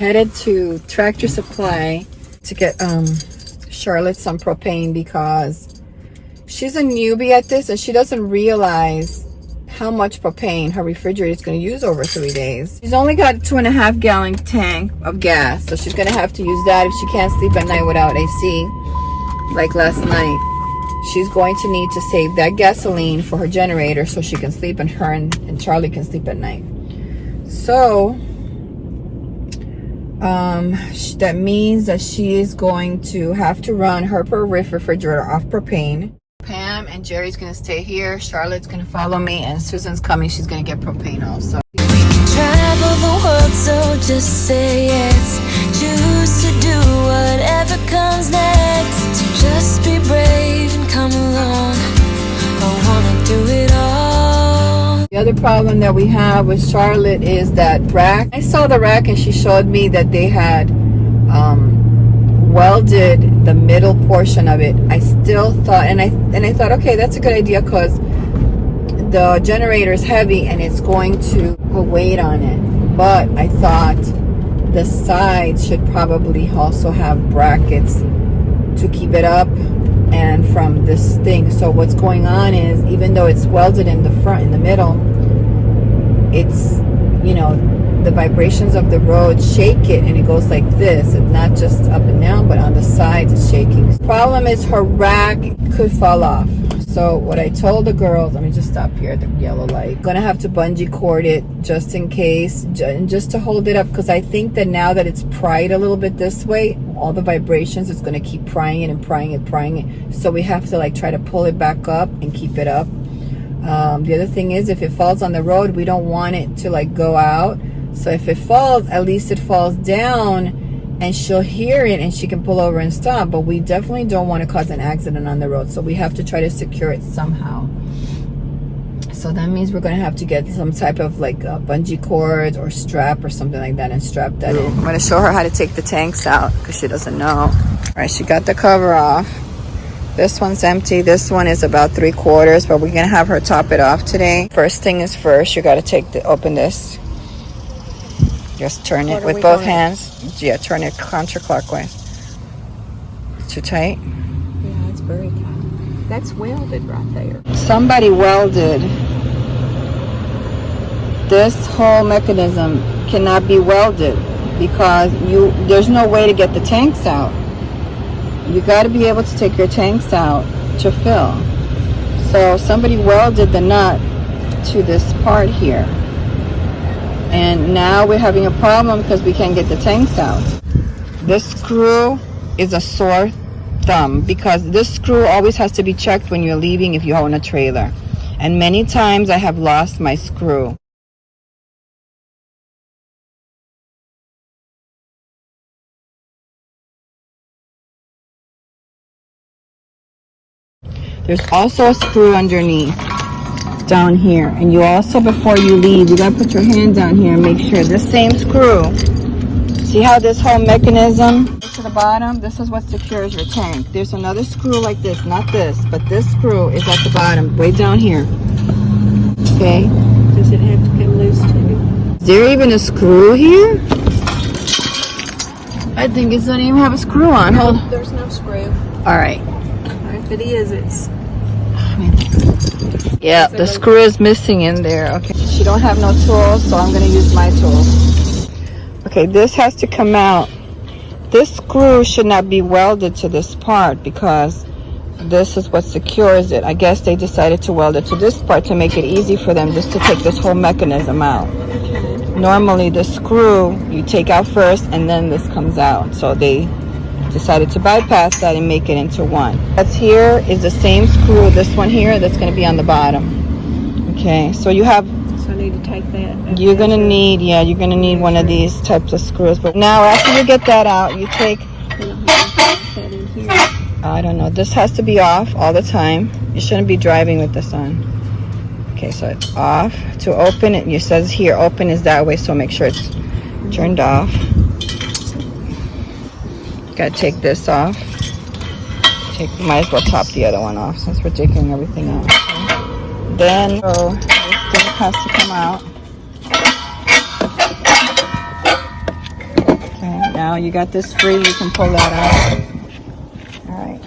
Headed to Tractor Supply to get Charlotte some propane because she's a newbie at this and she doesn't realize how much propane her refrigerator is going to use over 3 days. She's only got a 2.5 gallon tank of gas, so she's going to have to use that if she can't sleep at night without AC like last night. She's going to need to save that gasoline for her generator so she can sleep and her and Charlie can sleep at night. So that means that she is going to have to run her refrigerator off propane. Pam and Jerry's gonna stay here. Charlotte's gonna follow me, and Susan's coming. She's gonna get propane also. Travel the world, so just say yes. Choose to do whatever comes next. Just be brave and come along. I wanna do it all. The other problem that we have with Charlotte is that rack. I saw the rack and she showed me that they had welded the middle portion of it. I still thought, and I thought, okay, that's a good idea because the generator is heavy and it's going to put weight on it. But I thought the sides should probably also have brackets to keep it up and from this thing. So what's going on is, even though it's welded in the front, in the middle, it's, you know, the vibrations of the road shake it and it goes like this. It's not just up and down, but on the sides it's shaking. The problem is her rack could fall off. So what I told the girls, let me just stop here at the yellow light. Gonna have to bungee cord it just in case, and just to hold it up, because I think that now that it's pried a little bit this way, all the vibrations is gonna keep prying it and prying it. So we have to like try to pull it back up and keep it up. The other thing is, if it falls on the road, we don't want it to like go out. So if it falls, at least it falls down and she'll hear it and she can pull over and stop. But we definitely don't want to cause an accident on the road. So we have to try to secure it somehow. So that means we're going to have to get some type of like bungee cord or strap or something like that and strap that in. I'm going to show her how to take the tanks out because she doesn't know. All right, she got the cover off. This one's empty. This one is about 3/4, but we're going to have her top it off today. First thing is first, you got to open this. Just turn it with both hands. Yeah, turn it counterclockwise. Too tight? Yeah, it's very tight. That's welded right there. Somebody welded. This whole mechanism cannot be welded because there's no way to get the tanks out. You got to be able to take your tanks out to fill. So somebody welded the nut to this part here. And now we're having a problem because we can't get the tanks out. This screw is a sore thumb because this screw always has to be checked when you're leaving if you own a trailer. And many times I have lost my screw. There's also a screw underneath. Down here, and you also, before you leave, you gotta put your hand down here and make sure this same screw, see how this whole mechanism to the bottom, this is what secures your tank. There's another screw like this, not this, but this screw is at the bottom, way down here. Okay, Does it have to come loose too? is there even a screw here? I think it doesn't even have a screw on. Hold on. There's no screw. All right. If it is, it's... Yeah, the screw is missing in there. Okay, she don't have no tools, so I'm gonna use my tools. Okay, this has to come out. This screw should not be welded to this part because this is what secures it. I guess they decided to weld it to this part to make it easy for them just to take this whole mechanism out. Normally the screw you take out first and then this comes out. So they decided to bypass that and make it into one. That's here is the same screw, this one here, that's going to be on the bottom. Okay, so you have, So I need to take that. you're going to need, yeah, you're going to need one of these types of screws. But now after you get that out, you take, I don't know, this has to be off all the time. You shouldn't be driving with this on. Okay, so it's off. To open it, it says here, open is that way, so make sure it's turned off. Gotta take this off. Might as well top the other one off since we're taking everything out. Then so this thing has to come out. now. You got this free, you can pull that out. All right.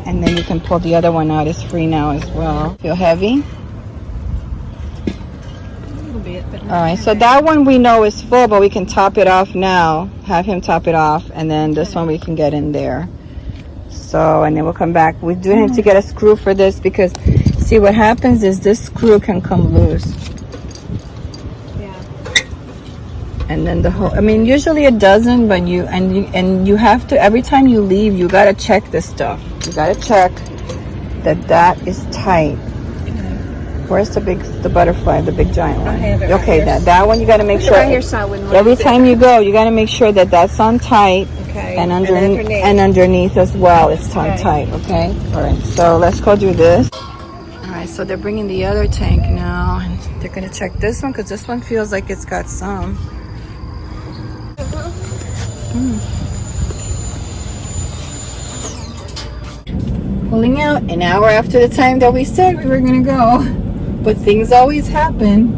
And then you can pull the other one out, it's free now as well. Feel heavy? All right, so that one we know is full, but we can top it off now. Have him top it off, and then this one we can get in there. So, and then we'll come back. We do need to get a screw for this because, see, what happens is this screw can come loose. Yeah. And then the whole, I mean, usually it doesn't, but you have to, every time you leave, you gotta check this stuff. You gotta check that is tight. Where's the butterfly, the big giant one? I have it right okay, here. that one you got to make sure. Right here, so I wouldn't lose every it. time you go, you got to make sure that that's on tight. Okay. And underneath as well, it's on tight. Okay. All right. So let's go do this. All right. So they're bringing the other tank now, and they're gonna check this one because this one feels like it's got some. Pulling out an hour after the time that we said we were gonna go. But things always happen,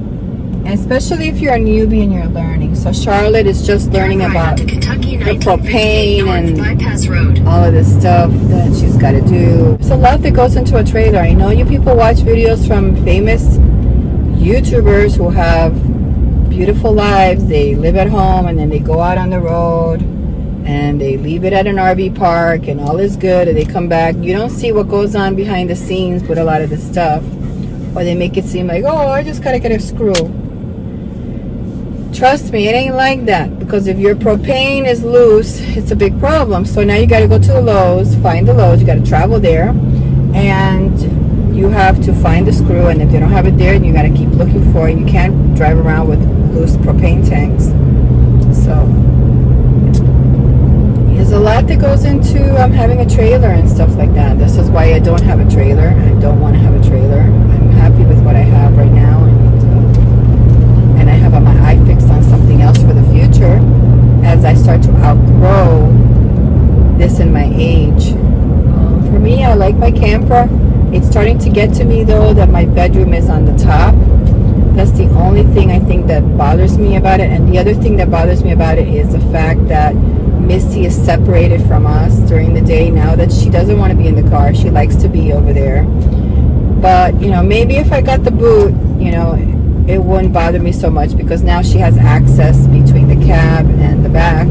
and especially if you're a newbie and you're learning. So Charlotte is just learning about the propane and all of this stuff that she's got to do. There's a lot that goes into a trailer. I know you people watch videos from famous YouTubers who have beautiful lives. They live at home and then they go out on the road and they leave it at an RV park and all is good, and they come back. You don't see what goes on behind the scenes with a lot of this stuff. Or they make it seem like, oh, I just gotta get a screw. Trust me, it ain't like that. Because if your propane is loose, it's a big problem. So now you gotta go to the Lowe's, find the Lowe's, you gotta travel there, and you have to find the screw, and if they don't have it there, you gotta keep looking for it. You can't drive around with loose propane tanks. So there's a lot that goes into having a trailer and stuff like that. This is why I don't have a trailer. I don't want to have a trailer. I'm happy with what I have right now, and I have my eye fixed on something else for the future as I start to outgrow this in my age. For me, I like my camper. It's starting to get to me though that my bedroom is on the top. That's the only thing I think that bothers me about it. And the other thing that bothers me about it is the fact that Misty is separated from us during the day now that she doesn't want to be in the car. She likes to be over there. But, you know, maybe if I got the boot, you know, it wouldn't bother me so much because now she has access between the cab and the back.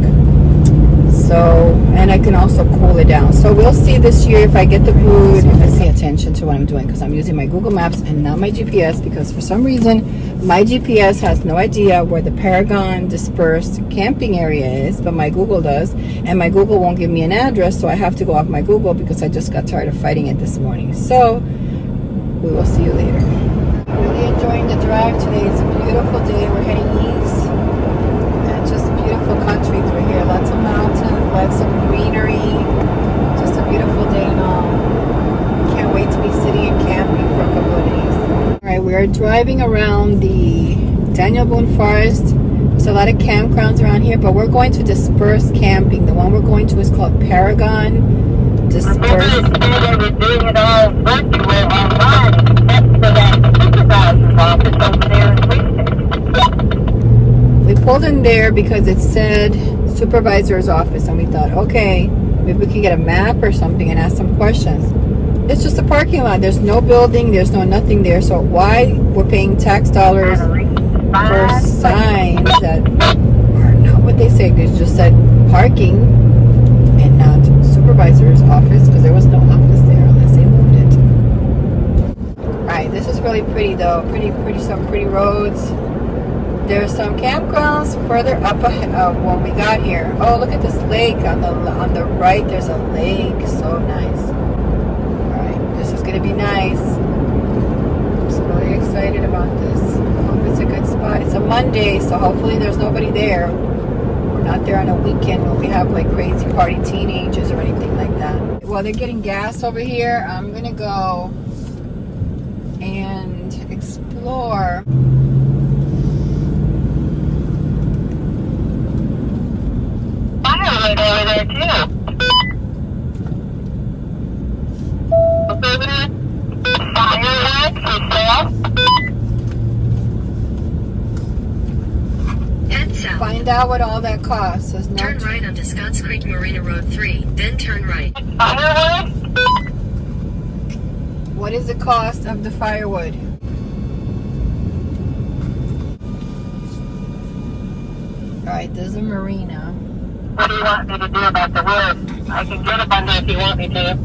So, and I can also cool it down. So we'll see this year if I get the boot, if I pay attention to what I'm doing, because I'm using my Google Maps and not my GPS, because for some reason my GPS has no idea where the Paragon dispersed camping area is, but my Google does, and my Google won't give me an address, so I have to go off my Google because I just got tired of fighting it this morning. So we will see you later. Really enjoying the drive today. It's a beautiful day. We're heading east. And just beautiful country through here. Lots of mountains, lots of greenery. Just a beautiful day and all. Can't wait to be sitting and camping for a couple of days. Alright, we're driving around the Daniel Boone Forest. There's a lot of campgrounds around here, but we're going to dispersed camping. The one we're going to is called Paragon Dispersed. Doing it all virtual online, except for that supervisor's office over there in Greenville. We pulled in there because it said supervisor's office, and we thought, okay, maybe we can get a map or something and ask some questions. It's just a parking lot. There's no building. There's no nothing there. So why we're paying tax dollars for signs that are not what they say? They just said parking and not supervisor's office, because there was no office there unless they moved it. Right, this is really pretty though. Some pretty roads. There's some campgrounds further up ahead when we got here. Oh, look at this lake on the right. There's a lake. So nice. All right, this is gonna be nice. I'm just really excited about this. I hope it's a good spot. It's a Monday, so hopefully there's nobody there. We're not there on a weekend when we have like crazy party teenagers or anything like that. While they're getting gas over here, I'm gonna go and explore. Firewood over there too. Firewood for sale. south. Find out what all that costs. There's no Turn right onto Scotts Creek Marina Road 3, then turn right. Firewood? What is the cost of the firewood? Alright, there's a marina. What do you want me to do about the wood? I can get up on there if you want me to.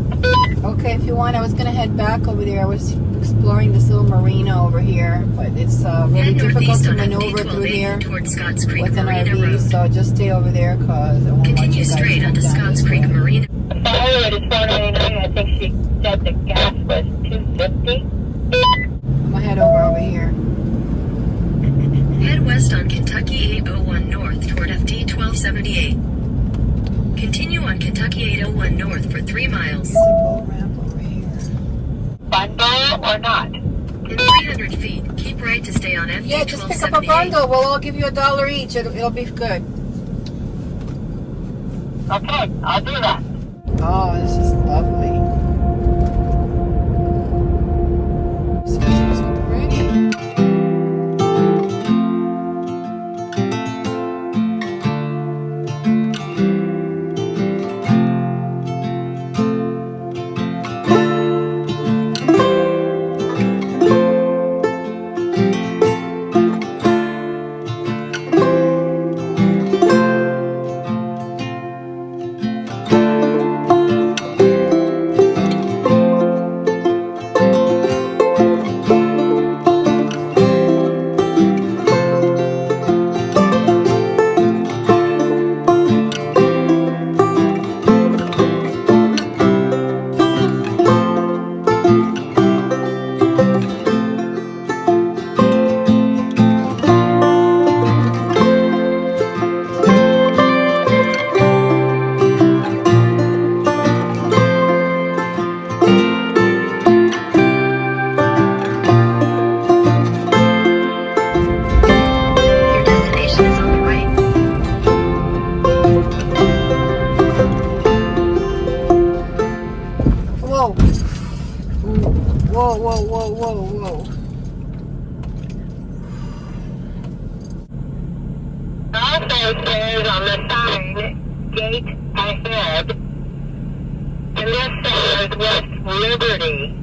Okay, if you want, I was gonna head back over there. I was exploring this little marina over here, but it's really Head difficult northeast to on maneuver FD through here towards Scotts Creek with an Marina RV, Road. so just stay over there because I won't want you Continue guys straight to onto come down Scotts this Creek way. Marina. The firewood is $4.99. I think she said the gas was $2.50. I'm gonna head over here. Head west on Kentucky 801 North toward FD 1278. Continue on Kentucky 801 North for 3 miles. There's a boat ramp over here. Bundle or not? In 300 feet, keep right to stay on FD Yeah, just pick up a 1278. bundle. We'll all give you $1 each. It'll be good. Okay, I'll do that. Oh, this is lovely. This is so pretty. Your destination is on the right. Whoa. Whoa, whoa, whoa, whoa, whoa. Also says on the sign, gate ahead. And this says West Liberty.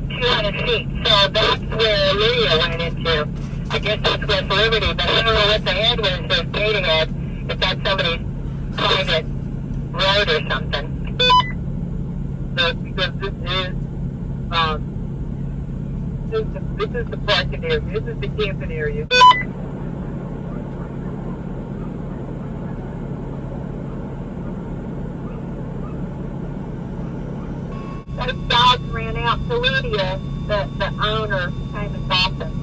200 feet. So that's where Lydia went into. I guess that's West Liberty, but I don't know what the head was. It says gate ahead. If that's somebody's private road or something. Because this is the parking area. This is the camping area. Those dogs ran out to Lydia, the owner, came and bought them.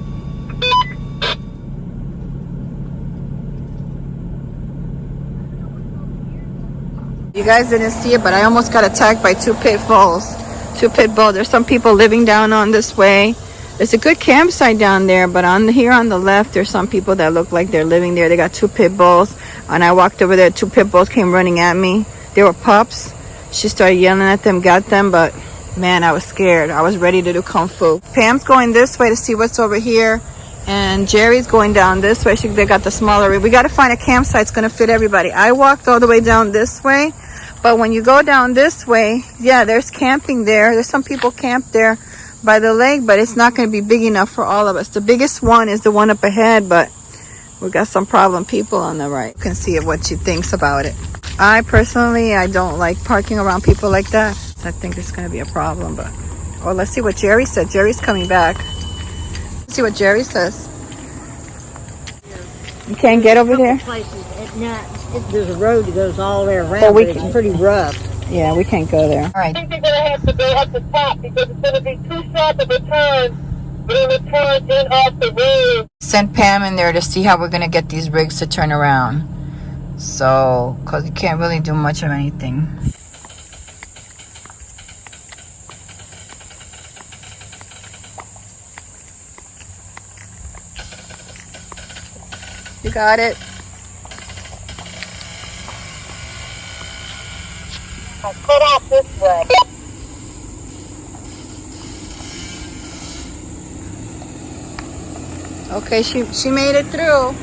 You guys didn't see it, but I almost got attacked by two pit bulls. There's some people living down on this way. There's a good campsite down there, but here on the left, there's some people that look like they're living there. They got two pit bulls, and I walked over there. Two pit bulls came running at me. They were pups. She started yelling at them, got them, but man, I was scared. I was ready to do kung fu. Pam's going this way to see what's over here, and Jerry's going down this way. They got the smaller. We got to find a campsite that's going to fit everybody. I walked all the way down this way, but when you go down this way, yeah, there's camping there. There's some people camped there by the lake, but it's not going to be big enough for all of us. The biggest one is the one up ahead, but we got some problem people on the right. You can see what she thinks about it. I personally, I don't like parking around people like that. I think it's going to be a problem, but well, let's see what Jerry said. Jerry's coming back. Let's see what Jerry says. You can't get over there? Places at night, there's a road that goes all the way around, Oh, we but can- it's pretty rough. Yeah, we can't go there. All right. I think you're going to have to go up the top because it's going to be too sharp of a turn. We're going to turn in off the road. Sent Pam in there to see how we're going to get these rigs to turn around. So, because you can't really do much of anything. You got it? I'll cut off this way. Okay, she made it through.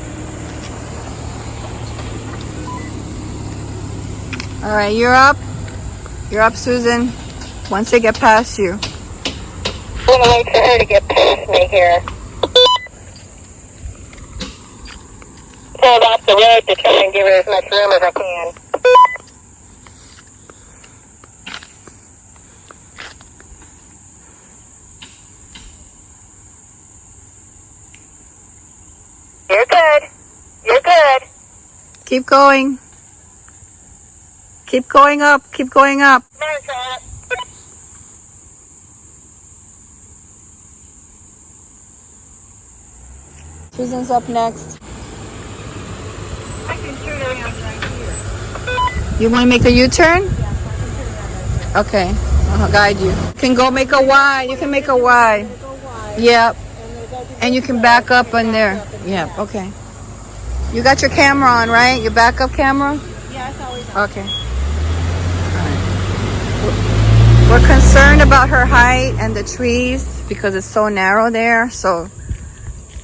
All right, you're up. You're up, Susan. Once they get past you. I'm gonna wait for her to get past me here. Pull off the road to try and give her as much room as I can. You're good. You're good. Keep going. Keep going up. Keep going up. Come on, Charlotte. Susan's up next. I can turn around right here. You want to make a U-turn? Yes, I can turn around. Okay, I'll guide you. You can go make a Y. You can make a Y. Yep. And you can back up on there. Yep, okay. You got your camera on, right? Your backup camera? Yeah, it's always on. Okay. All right. We're concerned about her height and the trees because it's so narrow there. So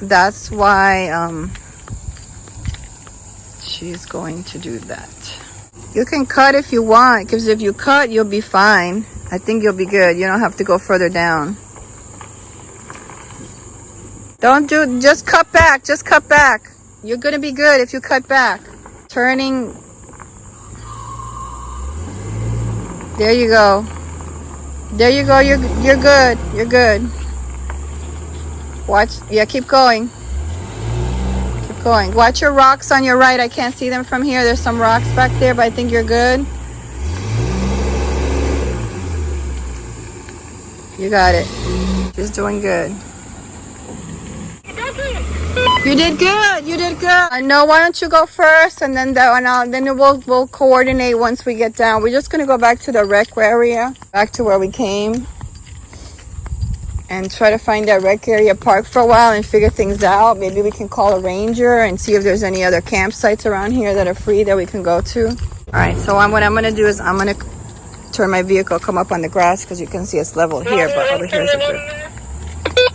that's why she's going to do that. You can cut if you want, because if you cut, you'll be fine. I think you'll be good. You don't have to go further down. Just cut back. Just cut back. You're going to be good if you cut back. Turning. There you go. There you go. You're good. You're good. Watch. Yeah, keep going. Keep going. Watch your rocks on your right. I can't see them from here. There's some rocks back there, but I think you're good. You got it. She's doing good. You did good. You did good. No, why don't you go first, and then we'll coordinate once we get down. We're just gonna go back to the rec area, back to where we came, and try to find that rec area, park for a while, and figure things out. Maybe we can call a ranger and see if there's any other campsites around here that are free that we can go to. All right. So what I'm gonna do is I'm gonna turn my vehicle, come up on the grass, because you can see it's level here, but over here is a bit.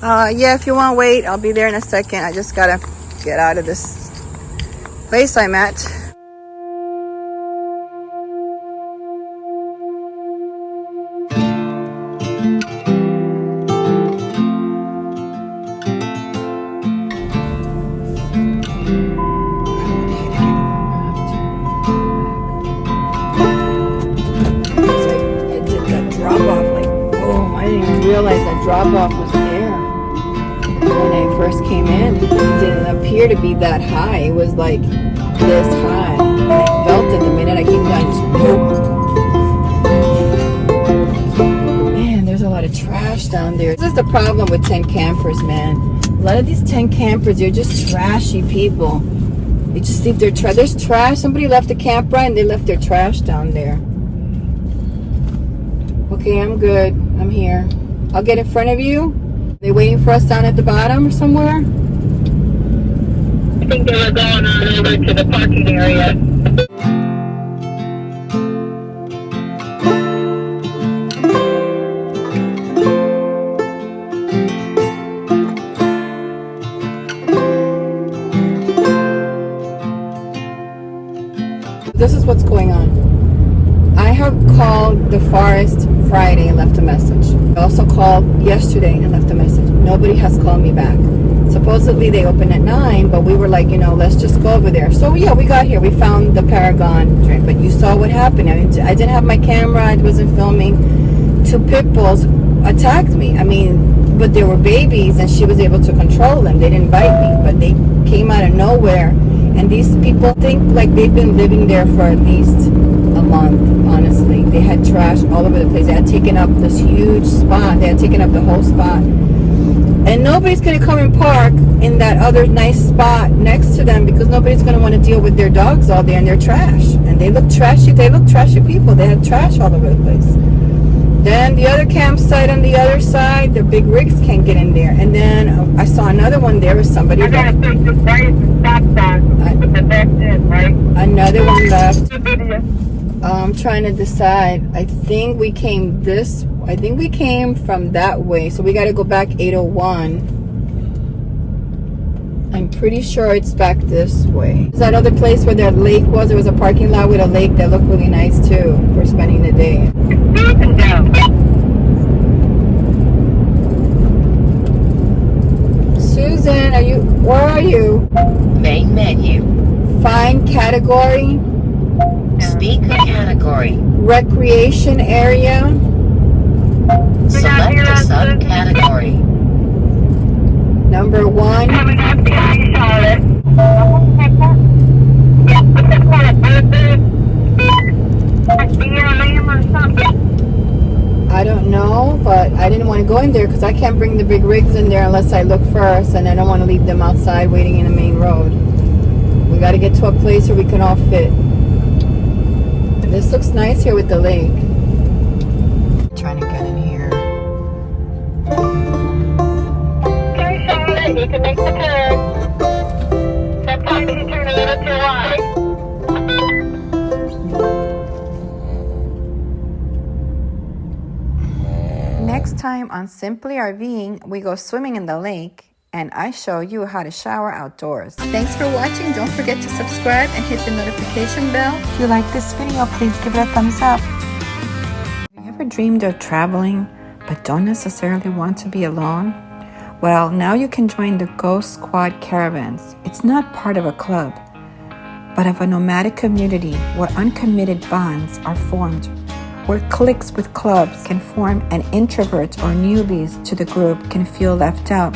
Yeah, if you want to wait, I'll be there in a second. I just gotta get out of this place I'm at. It did that drop off, like, boom. I didn't even realize that drop off was there. When I first came in, it didn't appear to be that high. It was like this high. And I felt it the minute I came down. Just boom. Man, there's a lot of trash down there. This is the problem with tent campers, man. A lot of these tent campers, they're just trashy people. They just leave their trash. There's trash. Somebody left the campground and they left their trash down there. Okay, I'm good. I'm here. I'll get in front of you. They waiting for us down at the bottom or somewhere? I think they were going on over to the parking area. This is what's going on. I have called the forest Friday and left a message. I also called yesterday and left a message. Nobody has called me back. Supposedly they open at 9, but we were like, let's just go over there. So yeah, we got here. We found the Paragon drink, but you saw what happened. I mean, I didn't have my camera. I wasn't filming. 2 pit bulls attacked me. I mean, but they were babies and she was able to control them. They didn't bite me, but they came out of nowhere. And these people think like they've been living there for at least a month, honestly. They had trash all over the place. They had taken up this huge spot. They had taken up the whole spot. And nobody's going to come and park in that other nice spot next to them because nobody's going to want to deal with their dogs all day and their trash. And they look trashy. They look trashy people. They had trash all over the place. Then the other campsite on the other side, the big rigs can't get in there. And then I saw another one there with somebody. I gotta take the right stop sign. Put the left in, right? Another one left. I'm trying to decide. I think we came from that way. So we got to go back 801 and pretty sure it's back this way. There's that other place where that lake was. There was a parking lot with a lake that looked really nice too for spending the day. Susan, where are you? Main menu. Find category. Speaker category. Recreation area. Select a subcategory. Number 1. Coming up behind Charlotte. I don't know, but I didn't want to go in there because I can't bring the big rigs in there unless I look first, and I don't want to leave them outside waiting in the main road. We got to get to a place where we can all fit. This looks nice here with the lake. Trying to get in here. Okay, Charlotte, you can make the turn. Sometimes you turn a little too wide. Next time on Simply RVing, we go swimming in the lake and I show you how to shower outdoors. Thanks for watching. Don't forget to subscribe and hit the notification bell. If you like this video, please give it a thumbs up. Have you ever dreamed of traveling but don't necessarily want to be alone? Well, now you can join the Ghost Squad Caravans. It's not part of a club, but of a nomadic community where uncommitted bonds are formed, where cliques with clubs can form and introverts or newbies to the group can feel left out.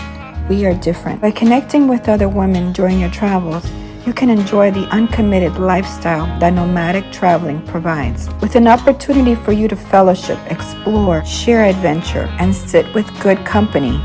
We are different. By connecting with other women during your travels, you can enjoy the uncommitted lifestyle that nomadic traveling provides, with an opportunity for you to fellowship, explore, share adventure, and sit with good company.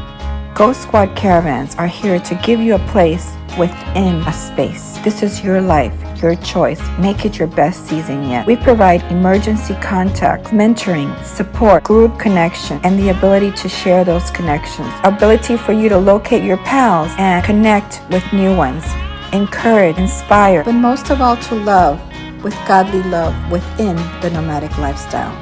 Ghost Squad Caravans are here to give you a place within a space. This is your life, your choice. Make it your best season yet. We provide emergency contacts, mentoring, support, group connection, and the ability to share those connections. Ability for you to locate your pals and connect with new ones. Encourage, inspire, but most of all to love with godly love within the nomadic lifestyle.